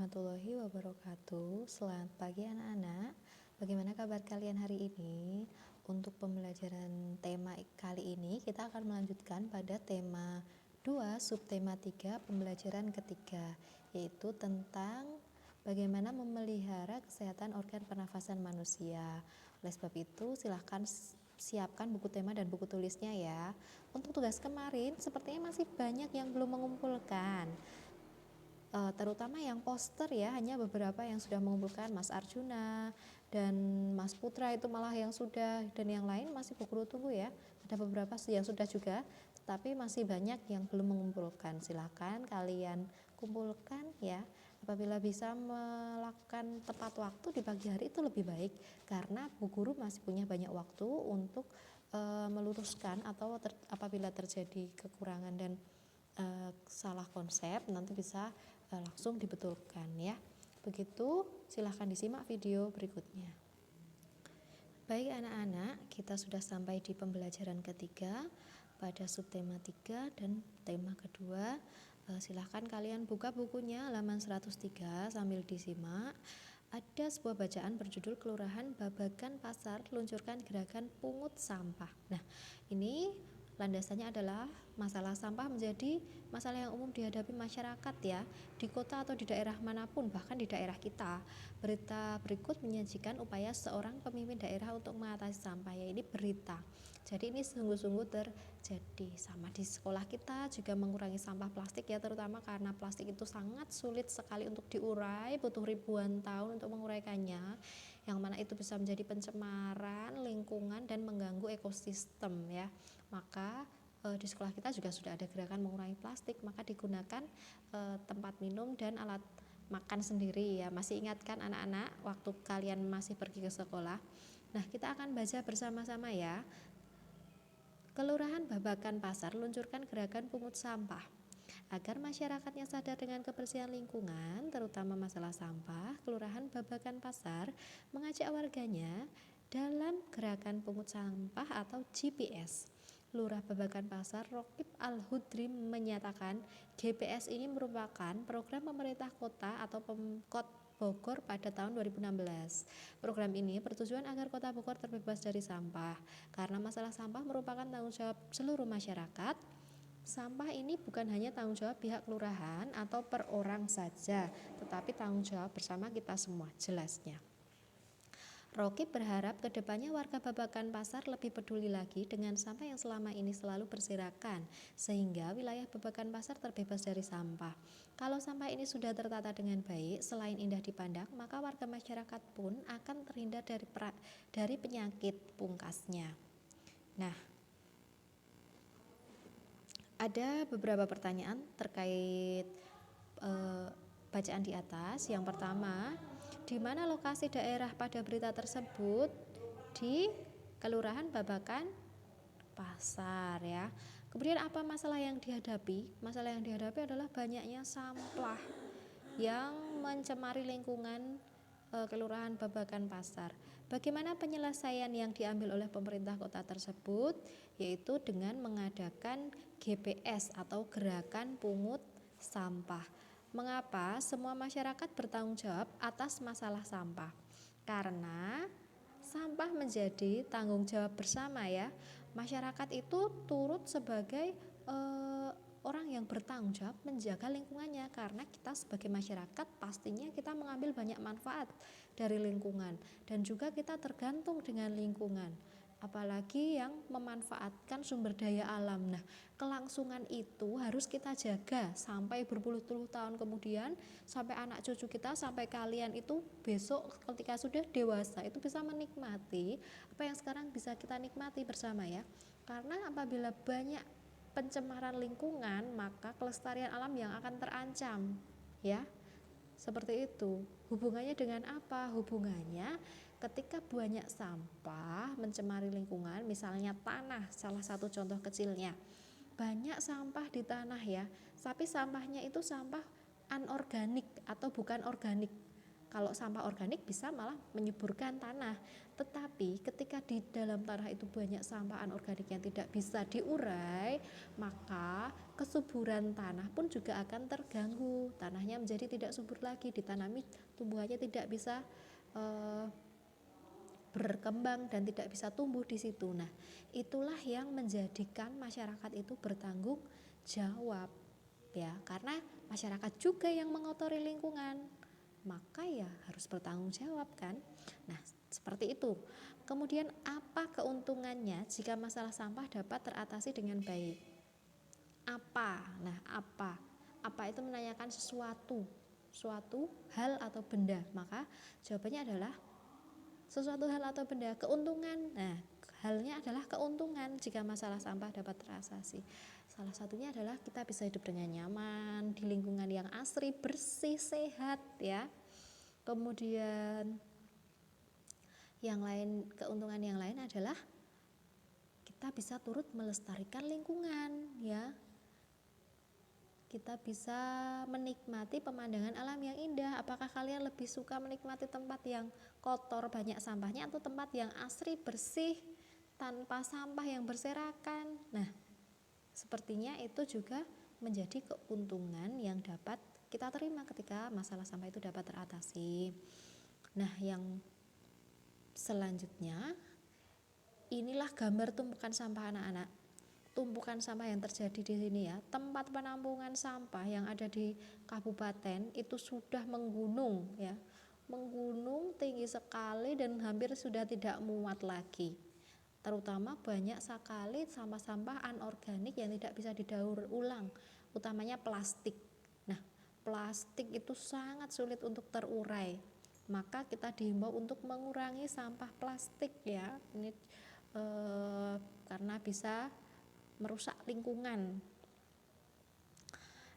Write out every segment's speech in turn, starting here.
warahmatullahi wabarakatuh. Selamat pagi anak-anak. Bagaimana kabar kalian hari ini? Untuk pembelajaran tema kali ini kita akan melanjutkan pada tema 2 subtema 3 pembelajaran ketiga, yaitu tentang bagaimana memelihara kesehatan organ pernafasan manusia. Oleh sebab itu silahkan siapkan buku tema dan buku tulisnya ya. Untuk tugas kemarin sepertinya masih banyak yang belum mengumpulkan, terutama yang poster ya, hanya beberapa yang sudah mengumpulkan, Mas Arjuna dan Mas Putra itu malah yang sudah, dan yang lain masih guru tunggu ya. Ada beberapa yang sudah juga, tapi masih banyak yang belum mengumpulkan. Silakan kalian kumpulkan ya. Apabila bisa melakukan tepat waktu di pagi hari itu lebih baik, karena Bu Guru masih punya banyak waktu untuk meluruskan atau apabila terjadi kekurangan dan salah konsep nanti bisa langsung dibetulkan ya. Begitu, silahkan disimak video berikutnya. Baik anak-anak, kita sudah sampai di pembelajaran ketiga pada subtema 3 dan tema kedua. Silahkan kalian buka bukunya halaman 103 sambil disimak. Ada sebuah bacaan berjudul Kelurahan Babakan Pasar luncurkan gerakan pungut sampah. Nah, ini landasannya adalah masalah sampah menjadi masalah yang umum dihadapi masyarakat ya, di kota atau di daerah manapun, bahkan di daerah kita. Berita berikut menyajikan upaya seorang pemimpin daerah untuk mengatasi sampah, ya ini berita. Jadi ini sungguh-sungguh terjadi. Sama di sekolah kita juga mengurangi sampah plastik ya, terutama karena plastik itu sangat sulit sekali untuk diurai, butuh ribuan tahun untuk menguraikannya, yang mana itu bisa menjadi pencemaran lingkungan dan mengganggu ekosistem ya. Maka di sekolah kita juga sudah ada gerakan mengurangi plastik, maka digunakan tempat minum dan alat makan sendiri ya. Masih ingat kan anak-anak waktu kalian masih pergi ke sekolah? Nah, kita akan baca bersama-sama ya. Kelurahan Babakan Pasar luncurkan gerakan pungut sampah. Agar masyarakatnya sadar dengan kebersihan lingkungan, terutama masalah sampah, Kelurahan Babakan Pasar mengajak warganya dalam gerakan pungut sampah atau GPS. Lurah Babakan Pasar Rokib Al-Hudri menyatakan GPS ini merupakan program pemerintah kota atau Pemkot Bogor pada tahun 2016. Program ini bertujuan agar kota Bogor terbebas dari sampah, karena masalah sampah merupakan tanggung jawab seluruh masyarakat. Sampah ini bukan hanya tanggung jawab pihak kelurahan atau per orang saja, tetapi tanggung jawab bersama kita semua, jelasnya. Rocky berharap kedepannya warga Babakan Pasar lebih peduli lagi dengan sampah yang selama ini selalu berserakan, sehingga wilayah Babakan Pasar terbebas dari sampah. Kalau sampah ini sudah tertata dengan baik, selain indah dipandang, maka warga masyarakat pun akan terhindar dari penyakit, pungkasnya. Nah, ada beberapa pertanyaan terkait bacaan di atas. Yang pertama, di mana lokasi daerah pada berita tersebut? Di Kelurahan Babakan Pasar ya. Kemudian apa masalah yang dihadapi? Masalah yang dihadapi adalah banyaknya sampah yang mencemari lingkungan Kelurahan Babakan Pasar. Bagaimana penyelesaian yang diambil oleh pemerintah kota tersebut? Yaitu dengan mengadakan GPS atau gerakan pungut sampah. Mengapa semua masyarakat bertanggung jawab atas masalah sampah? Karena sampah menjadi tanggung jawab bersama ya. Masyarakat itu turut sebagai orang yang bertanggung jawab menjaga lingkungannya, karena kita sebagai masyarakat pastinya kita mengambil banyak manfaat dari lingkungan dan juga kita tergantung dengan lingkungan, apalagi yang memanfaatkan sumber daya alam. Nah, kelangsungan itu harus kita jaga sampai berpuluh-puluh tahun kemudian, sampai anak cucu kita, sampai kalian itu besok ketika sudah dewasa itu bisa menikmati apa yang sekarang bisa kita nikmati bersama ya. Karena apabila banyak pencemaran lingkungan, maka kelestarian alam yang akan terancam ya. Seperti itu. Hubungannya dengan apa? Hubungannya ketika banyak sampah mencemari lingkungan, misalnya tanah, salah satu contoh kecilnya. Banyak sampah di tanah ya, tapi sampahnya itu sampah anorganik atau bukan organik. Kalau sampah organik bisa malah menyuburkan tanah. Tetapi ketika di dalam tanah itu banyak sampah anorganik yang tidak bisa diurai, maka kesuburan tanah pun juga akan terganggu. Tanahnya menjadi tidak subur lagi, ditanami tumbuhannya tidak bisa berkembang dan tidak bisa tumbuh di situ. Nah, itulah yang menjadikan masyarakat itu bertanggung jawab, ya, karena masyarakat juga yang mengotori lingkungan, maka ya harus bertanggung jawab kan. Nah, seperti itu. Kemudian apa keuntungannya jika masalah sampah dapat teratasi dengan baik? Apa? Nah, apa? Apa itu menanyakan suatu hal atau benda. Maka jawabannya adalah sesuatu hal atau benda. Keuntungan. Nah, halnya adalah keuntungan jika masalah sampah dapat teratasi. Salah satunya adalah kita bisa hidup dengan nyaman di lingkungan yang asri, bersih, sehat, ya. Kemudian keuntungan yang lain adalah kita bisa turut melestarikan lingkungan, ya. Kita bisa menikmati pemandangan alam yang indah. Apakah kalian lebih suka menikmati tempat yang kotor banyak sampahnya atau tempat yang asri bersih tanpa sampah yang berserakan? Nah, sepertinya itu juga menjadi keuntungan yang dapat kita terima ketika masalah sampah itu dapat teratasi. Nah, yang selanjutnya, inilah gambar tumpukan sampah anak-anak. Tumpukan sampah yang terjadi di sini, ya. Tempat penampungan sampah yang ada di kabupaten itu sudah menggunung, ya. Menggunung tinggi sekali dan hampir sudah tidak muat lagi. Terutama banyak sekali sampah-sampah anorganik yang tidak bisa didaur ulang, utamanya plastik. Nah, plastik itu sangat sulit untuk terurai. Maka kita dihimbau untuk mengurangi sampah plastik, ya. Ini karena bisa merusak lingkungan.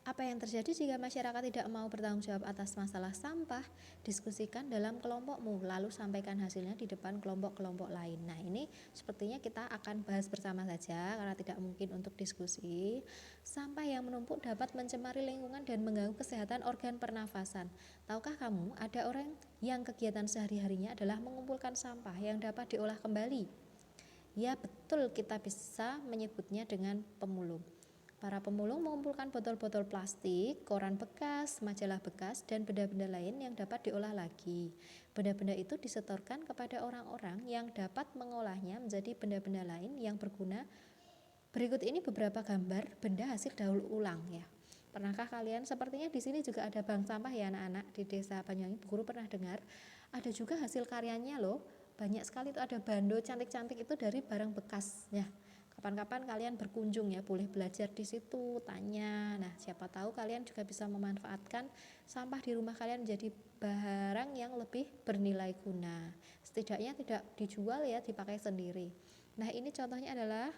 Apa yang terjadi jika masyarakat tidak mau bertanggung jawab atas masalah sampah? Diskusikan dalam kelompokmu, lalu sampaikan hasilnya di depan kelompok-kelompok lain. Nah, ini sepertinya kita akan bahas bersama saja karena tidak mungkin untuk diskusi. Sampah yang menumpuk dapat mencemari lingkungan dan mengganggu kesehatan organ pernafasan. Tahukah kamu, ada orang yang kegiatan sehari-harinya adalah mengumpulkan sampah yang dapat diolah kembali? Ya, betul, kita bisa menyebutnya dengan pemulung. Para pemulung mengumpulkan botol-botol plastik, koran bekas, majalah bekas, dan benda-benda lain yang dapat diolah lagi. Benda-benda itu disetorkan kepada orang-orang yang dapat mengolahnya menjadi benda-benda lain yang berguna. Berikut ini beberapa gambar benda hasil daur ulang, ya. Pernahkah kalian, sepertinya di sini juga ada bank sampah, ya anak-anak, di desa Banyuwangi. Bu Guru pernah dengar. Ada juga hasil karyanya loh. Banyak sekali itu, ada bando cantik-cantik itu dari barang bekas, ya. Kapan-kapan kalian berkunjung, ya, boleh belajar di situ, tanya. Nah, siapa tahu kalian juga bisa memanfaatkan sampah di rumah kalian menjadi barang yang lebih bernilai guna. Setidaknya tidak dijual, ya, dipakai sendiri. Nah, ini contohnya adalah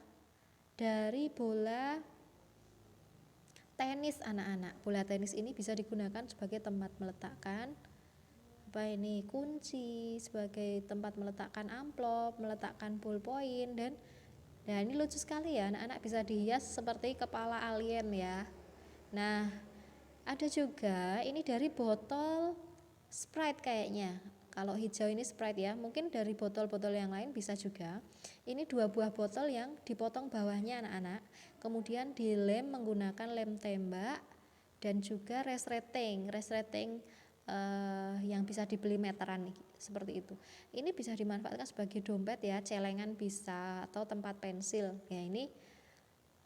dari bola tenis anak-anak. Bola tenis ini bisa digunakan sebagai tempat meletakkan kunci, sebagai tempat meletakkan amplop, meletakkan ballpoint, dan ini lucu sekali, ya, anak-anak, bisa dihias seperti kepala alien, ya. Nah, ada juga ini dari botol Sprite kayaknya. Kalau hijau ini Sprite, ya. Mungkin dari botol-botol yang lain bisa juga. Ini 2 buah botol yang dipotong bawahnya anak-anak. Kemudian dilem menggunakan lem tembak dan juga resleting yang bisa dibeli meteran seperti itu. Ini bisa dimanfaatkan sebagai dompet, ya, celengan bisa, atau tempat pensil. Ya, ini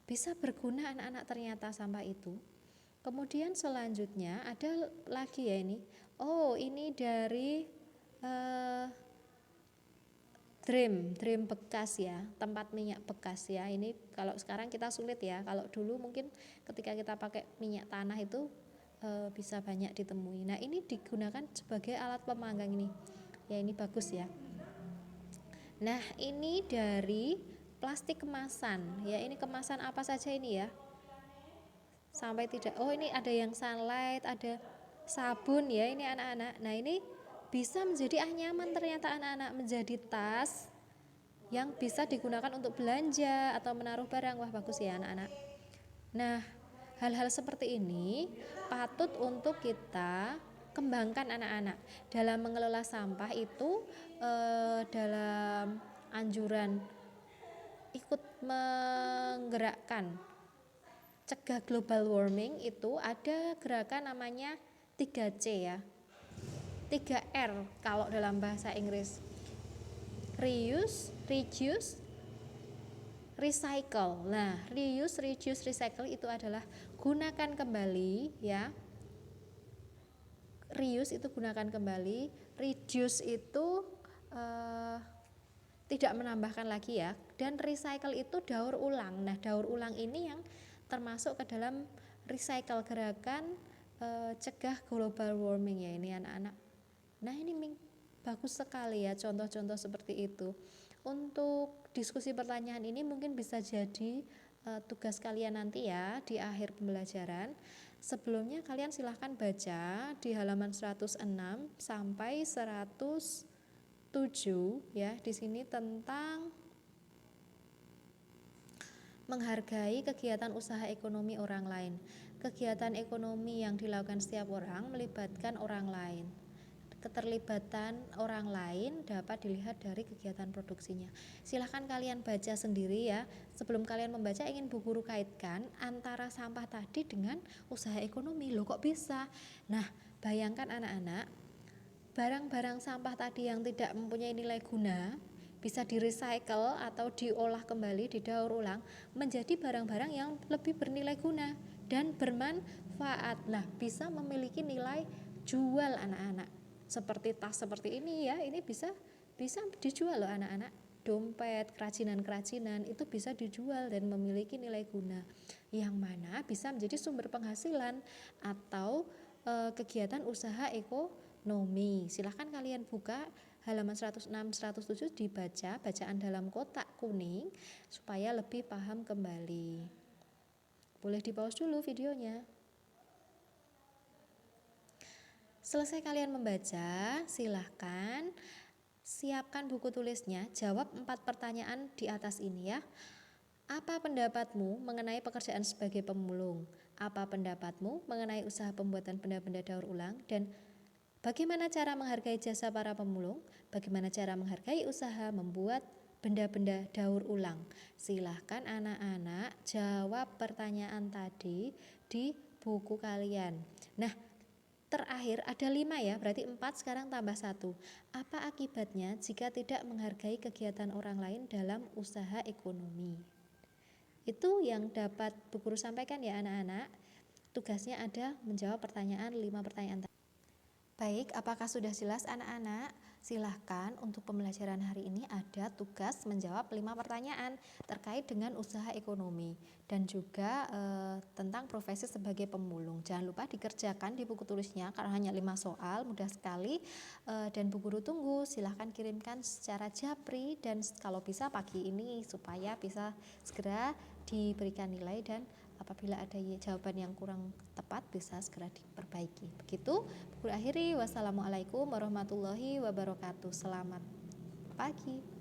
bisa berguna anak-anak ternyata sampah itu. Kemudian selanjutnya ada lagi, ya, ini. Oh, ini dari drum bekas, ya, tempat minyak bekas, ya. Ini kalau sekarang kita sulit, ya. Kalau dulu mungkin ketika kita pakai minyak tanah itu bisa banyak ditemui. Nah, ini digunakan sebagai alat pemanggang ini. Ya, ini bagus, ya. Nah, ini dari plastik kemasan. Ya, ini kemasan apa saja ini, ya? Sampai tidak. Oh, ini ada yang sunlight, ada sabun, ya, ini anak-anak. Nah, ini bisa menjadi anyaman ternyata anak-anak, menjadi tas yang bisa digunakan untuk belanja atau menaruh barang. Wah, bagus, ya anak-anak. Nah, hal-hal seperti ini patut untuk kita kembangkan anak-anak dalam mengelola sampah itu, dalam anjuran ikut menggerakkan cegah global warming itu ada gerakan namanya 3C ya, 3R kalau dalam bahasa Inggris, reuse, reduce, recycle. Nah, reuse, reduce, recycle itu adalah gunakan kembali ya. Reuse itu gunakan kembali, reduce itu tidak menambahkan lagi ya, dan recycle itu daur ulang. Nah, daur ulang ini yang termasuk ke dalam recycle, gerakan cegah global warming ya ini anak-anak. Nah, ini bagus sekali ya contoh-contoh seperti itu. Untuk diskusi pertanyaan ini mungkin bisa jadi tugas kalian nanti ya di akhir pembelajaran. Sebelumnya kalian silahkan baca di halaman 106 sampai 107 ya. Di sini tentang menghargai kegiatan usaha ekonomi orang lain. Kegiatan ekonomi yang dilakukan setiap orang melibatkan orang lain. Keterlibatan orang lain dapat dilihat dari kegiatan produksinya. Silahkan kalian baca sendiri ya. Sebelum kalian membaca, ingin Bu Guru kaitkan antara sampah tadi dengan usaha ekonomi. Loh kok bisa? Nah, bayangkan anak-anak, barang-barang sampah tadi yang tidak mempunyai nilai guna bisa di-recycle atau diolah kembali, didaur ulang menjadi barang-barang yang lebih bernilai guna dan bermanfaat. Nah, bisa memiliki nilai jual anak-anak. Seperti tas seperti ini ya, ini bisa dijual loh anak-anak. Dompet, kerajinan-kerajinan itu bisa dijual dan memiliki nilai guna yang mana bisa menjadi sumber penghasilan atau kegiatan usaha ekonomi. Silahkan kalian buka halaman 106, 107 dibaca, bacaan dalam kotak kuning supaya lebih paham kembali. Boleh di pause dulu videonya. Selesai kalian membaca, silahkan siapkan buku tulisnya, jawab 4 pertanyaan di atas ini ya. Apa pendapatmu mengenai pekerjaan sebagai pemulung? Apa pendapatmu mengenai usaha pembuatan benda-benda daur ulang? Dan bagaimana cara menghargai jasa para pemulung? Bagaimana cara menghargai usaha membuat benda-benda daur ulang? Silahkan anak-anak jawab pertanyaan tadi di buku kalian. Nah, terakhir ada 5 ya, berarti 4 sekarang tambah 1. Apa akibatnya jika tidak menghargai kegiatan orang lain dalam usaha ekonomi? Itu yang dapat Bu Guru sampaikan ya anak-anak. Tugasnya ada menjawab pertanyaan 5 pertanyaan. Baik, apakah sudah jelas anak-anak? Silahkan untuk pembelajaran hari ini ada tugas menjawab 5 pertanyaan terkait dengan usaha ekonomi dan juga tentang profesi sebagai pemulung. Jangan lupa dikerjakan di buku tulisnya karena hanya 5 soal, mudah sekali dan Bu Guru tunggu. Silahkan kirimkan secara japri dan kalau bisa pagi ini supaya bisa segera diberikan nilai dan apabila ada jawaban yang kurang tepat bisa segera diperbaiki. Begitu, Bu Guru akhiri. Wassalamualaikum warahmatullahi wabarakatuh. Selamat pagi.